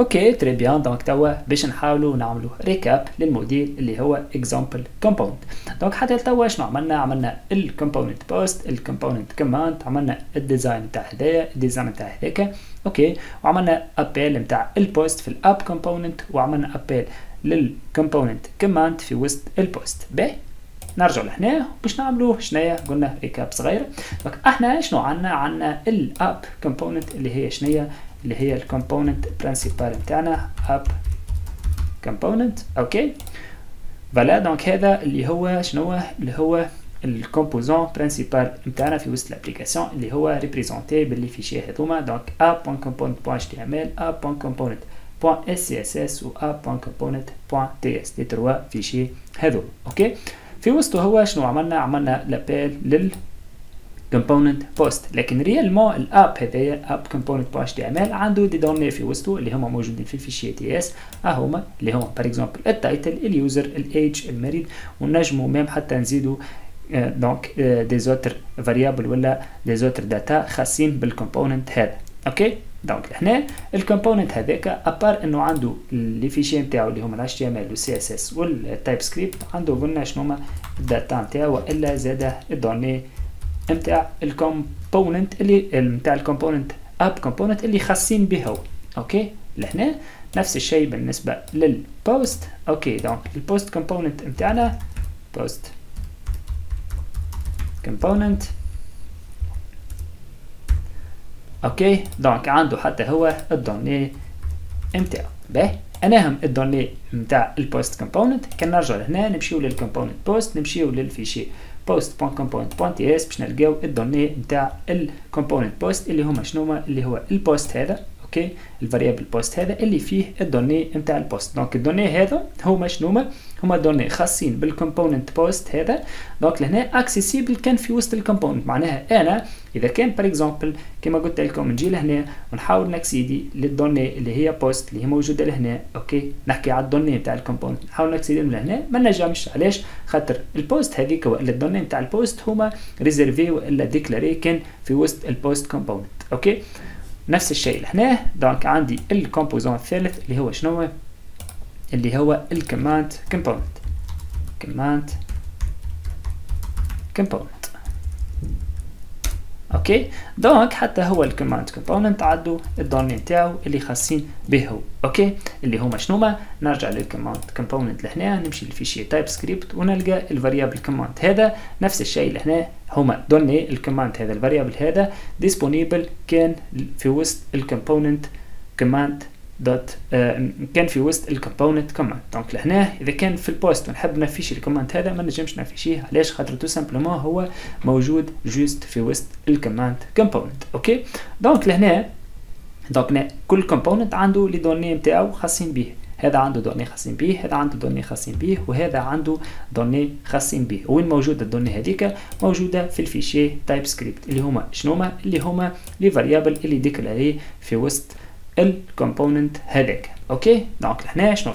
اوكي تري بيان. دونك توا باش نحاولوا نعملوا ريكاب للموديل اللي هو اكزامبل كومبوننت. دونك حتى توا شنو عملنا الكومبوننت بوست، الكومبوننت كوماند، عملنا الديزاين تاع هدايا، الديزاين تاع هذاك اوكي، وعملنا ابيل نتاع البوست في الاب كومبوننت، وعملنا ابيل للكومبوننت كوماند في وسط البوست. باهي نرجع لهنا باش نعملوا شنيا، قلنا ريكاب صغير. دونك احنا شنو عندنا الاب كومبوننت اللي هي شنيا، اللي هي الكومبوننت برينسيبال نتاعنا اب كومبوننت اوكي فوالا. دونك هذا اللي هو شنو، اللي هو الكومبوزون برينسيبال نتاعنا في وسط الابليكاسيون، اللي هو ريبريزونتي باللي فيشي هذوما. دونك app.component.html app.component.css و app.component.ts دي 3 فيشي هذو اوكي. في وسطه هو شنو عملنا لابيل لل component post، لكن ريالمون الاب هذايا اب component.html عنده دي دوني في وسطه اللي هما موجودين في الفيشيه تي اس، هما اللي هما باغ اكزومبل التايتل، اليوزر، الايج، المريض، ونجموا ميم حتى نزيدوا دونك دي زوتر فاريابل ولا دي زوتر داتا خاصين بالكومبوننت هذا اوكي. دونك هنا الكومبوننت هذاك ابار انه عنده لي فيشي نتاعو اللي هما ال HTML وال CSS والتايب سكريبت، عنده قلنا شنو هما الداتا نتاعو والا زاده الدوني نتاع الكومبوننت اللي نتاع الكومبوننت اب كومبوننت اللي خاصين به اوكي. لهنا نفس الشيء بالنسبه للبوست اوكي. دونك البوست كومبوننت نتاعنا بوست كومبوننت اوكي. دونك عنده حتى هو الدوني نتاعو. باهي انا هم الدوني نتاع البوست كومبوننت. كان نرجع لهنا نمشيو للكومبوننت بوست، نمشيو للفيشي post.component.ts باش نلقاو الدوني نتاع الكومبوننت بوست اللي هما شنو هما، اللي هو البوست هذا اوكي، الفاريابل بوست هذا اللي فيه الدوني نتاع البوست. دونك الدوني هذا هما شنو هما دوني خاصين بالكومبوننت بوست هذا. دونك لهنا اكسيسيبل كان في وسط الكومبوننت، معناها انا اذا كان باغ اكزومبل كما قلت لكم نجي لهنا ونحاول نكسيدي للدوني اللي هي بوست اللي هي موجوده لهنا اوكي، نحكي على الدوني نتاع الكومبوننت نحاول نكسيدي من لهنا ما نجمش. علاش؟ خاطر البوست هذيك ولا الدوني نتاع البوست هما ريزيرفي ولا ديكلاري كان في وسط البوست كومبوننت اوكي. نفس الشيء لهنا. دونك عندي الكومبوزون الثالث اللي هو شنو، اللي هو الكوماند كومبوننت، كوماند كومبوننت اوكي. دونك حتى هو الكوماند كومبوننت عندو الدوني نتاعو اللي خاصين به اوكي، اللي هما شنو. نرجع للكوماند كومبوننت لهنا، نمشي للفيشي تايب سكريبت ونلقى الفاريابل كوماند هذا. نفس الشيء لهنا هما دوني الكوماند هذا الفاريابل هذا ديسبونيبل كان في وسط الكومبوننت كوماند دوت كان في وسط الكومبوننت كوماند. دونك لهنا اذا كان في البوست ونحب نفيشي الكوماند هذا ما نجمش نفيشيه. علاش؟ خاطر تو سامبلومون هو موجود جوست في وسط الكوماند كومبوننت اوكي. دونك لهنا دونك كل كومبوننت عنده لي دوني نتاعو خاصين به، هذا عنده دوني خاصين به، هذا عنده دوني خاصين به، وهذا عنده دوني خاصين به. وين موجوده الدوني هذيك؟ موجوده في الفيشي تايب سكريبت اللي هما شنو، اللي هما لي فاريابل اللي ديكلاري في وسط الكومبوننت هذاك اوكي. دونك هنا شنو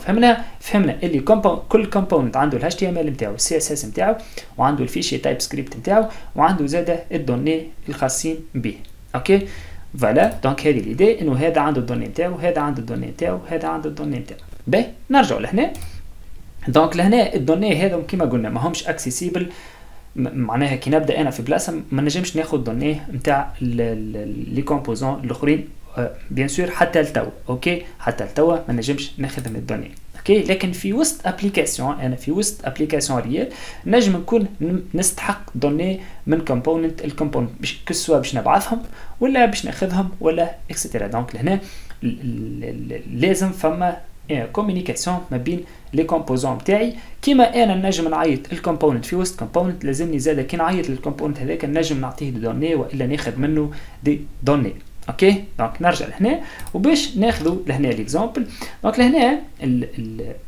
فهمنا اللي كل كومبوننت عنده ال HTML نتاعو، ال CSS نتاعو، وعنده الفيشي تايب سكريبت نتاعو، وعنده زاده الدوني الخاصين به اوكي فوالا. دونك هذه ليدي انه هذا عنده الدوني نتاعو، هذا عنده الدوني نتاعو، هذا عنده الدوني نتاعو. باهي نرجعوا لهنا. دونك لهنا الدوني هذا كما قلنا ما همش اكسيسيبل، معناها كي نبدا انا في بلاصه ما نجمش ناخذ دوني نتاع لي كومبوزون الاخرين بيان سور حتى لتوا اوكي، حتى لتوا ما نجمش ناخذ من الدوني اوكي. لكن في وسط ابليكاسيون، انا في وسط ابليكاسيون ريال نجم نكون نستحق دوني من كومبوننت الكومبوننت باش كسوا باش نبعثهم ولا باش ناخذهم ولا اكسترا. دونك لهنا لازم فما كوميونيكاسيون ما بين لي كومبوزون تاعي. كيما انا نجم نعيط الكومبوننت في وسط كومبوننت لازمني زاده كي نعيط للكومبوننت هذاك نجم نعطيه دي دوني والا ناخذ منه دي دوني اوكي. دونك نرجع لهنا وباش ناخذوا لهنا ليكزامبل. دونك لهنا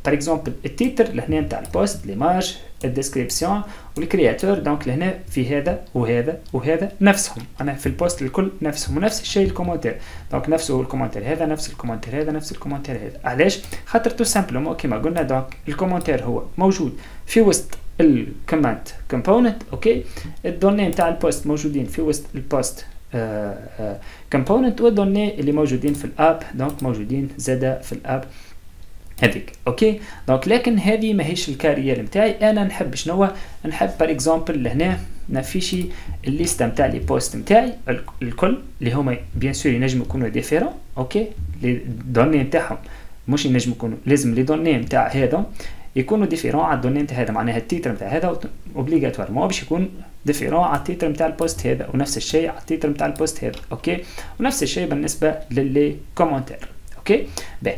باغ اكزومبل التيتر لهنا نتاع البوست، ليماج، الديسكريبسيون والكرياتور. دونك لهنا في هذا وهذا وهذا نفسهم، انا في البوست الكل نفسهم، ونفس الشيء الكومنتير. دونك نفسه الكومنتير هذا، نفس الكومنتير هذا، نفس الكومنتير هذا. علاش؟ خاطر تو سامبلومون كيما قلنا دونك الكومنتير هو موجود في وسط الكومنت كومبوننت اوكي. الدوني نتاع البوست موجودين في وسط البوست كومبوننت والدوني اللي موجودين في الاب دونك موجودين زاده في الاب هذيك. اوكي دونك لكن هذه ماهيش الكاريال نتاعي، انا نحب شنو نحب بار اكزومبل لهنا نفيشي الليسته نتاع لي بوست نتاعي الكل اللي هما بيان سور ينجموا يكونوا ديفيرون. اوكي لي دوني نتاعهم مش ينجموا يكونوا، لازم لي دوني نتاع هذا يكونوا ديفيرون على الدوني نتاع هذا، معناها التيتر نتاع هذا اوبليغاتوارمون باش يكون ديفيرون على التيتر نتاع البوست هذا، ونفس الشيء على التيتر نتاع البوست هذا. اوكي ونفس الشيء بالنسبه للي كومنتير. اوكي باهي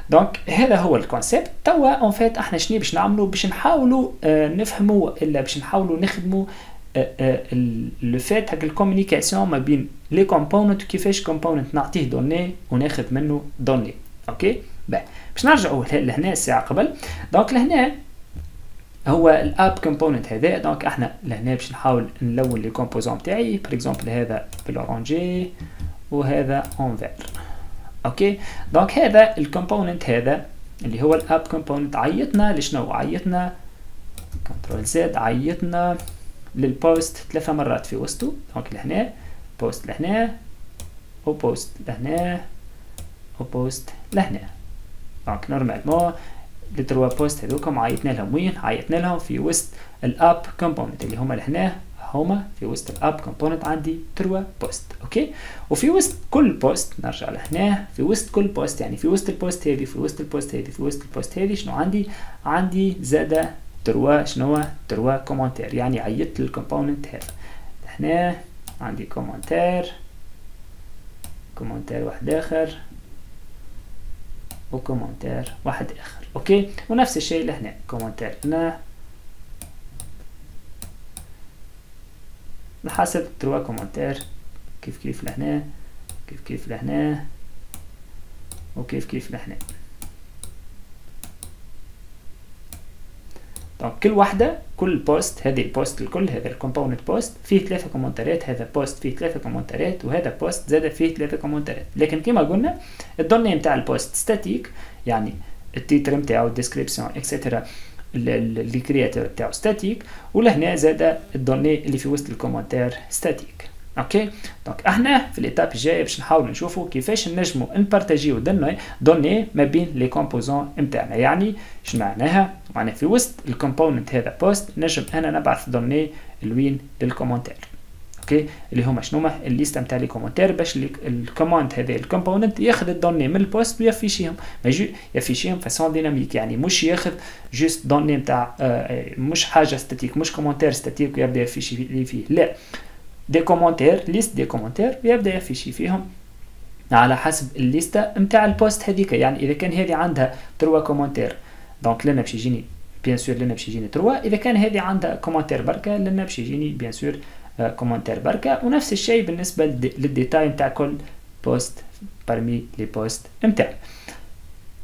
دونك هذا هو الكونسيبت. توا اون فيت احنا شنو باش نعملوا؟ باش نحاولوا نفهموا الا باش نحاولوا نخدموا لو فيت هاك الكومونيكاسيون ما بين لي كومبوننت وكيفاش كومبوننت نعطيه دوني وناخذ منه دوني. اوكي باهي باش نرجعوا لهنا الساعه قبل. دونك لهنا هو الاب كومبوننت هذا. دونك احنا لهنا باش نحاول نلون لي كومبوزون تاعي بار اكزومبل هذا بالاورانجي وهذا اون فير. اوكي دونك هذا الكومبوننت هذا اللي هو الاب كومبوننت عيطنا لشنو؟ عيطنا كنترول زد، عيطنا للبوست 3 مرات في وسطه. دونك لهنا بوست لهنا وبوست لهنا وبوست لهنا. دونك نورمالمون لي 3 بوست هذوكم عيطنا لهم وين؟ عيطنا لهم في وسط الاب كومبوننت اللي هما لهنا، هما في وسط الاب كومبوننت عندي 3 بوست. اوكي وفي وسط كل بوست نرجع لهنا، في وسط كل بوست يعني في وسط البوست هذه، في وسط البوست هذه، في وسط البوست هذه شنو عندي؟ عندي زاده 3 شنو 3 كومنتير، يعني عيطت للكومبوننت هذا. هنا عندي كومنتير واحد اخر وكومنتير واحد اخر. اوكي ونفس الشيء لهنا كومنتير هنا نحسب 3 كومنتير كيف لهنا، كيف لهنا وكيف لهنا. دونك كل واحدة كل بوست، هذه البوست الكل هذا الكومبوننت بوست فيه 3 كومنتارات، هذا بوست فيه 3 كومنتارات وهذا بوست زاد فيه 3 كومنتارات. لكن كما قلنا الدوني نتاع البوست ستاتيك، يعني التيتر نتاعو الديسكريبسيون اكسترا اللي كرياتور تاعو ستاتيك، ولهنا زاد الدوني اللي في وسط الكومنتير ستاتيك. اوكي دونك احنا في الايتاب الجايه باش نحاول نشوفوا كيفاش نجموا نبارطاجيو دوني ما بين لي كومبوزون نتاعنا. يعني اش معناها؟ معناها في وسط الكومبوننت هذا بوست نجم انا نبعث دوني لوين للكومنتير. اوكي اللي هما شنوما الليست نتاع لي كومنتير باش الكوماند هذا الكومبوننت ياخذ الدوني من البوست ويفيشيهم، يفيشيهم فاسون ديناميك، يعني مش ياخذ جوست دوني نتاع مش حاجه ستاتيك، مش كومنتير ستاتيك ويبدا يفيشي اللي فيه، لا دي كومنتير ليست دي كومنتير ويبدا يفيشي فيهم على حسب الليسته نتاع البوست هذيك. يعني اذا كان هذه عندها 3 كومنتير دونك لنا باش يجيني بيان سور لنا باش يجيني 3، اذا كان هذه عندها كومنتير بركه لنا باش يجيني بيان سور كومنتير بركه. ونفس الشيء بالنسبه للديتاي نتاع كل بوست برمي لي بوست نتاعي.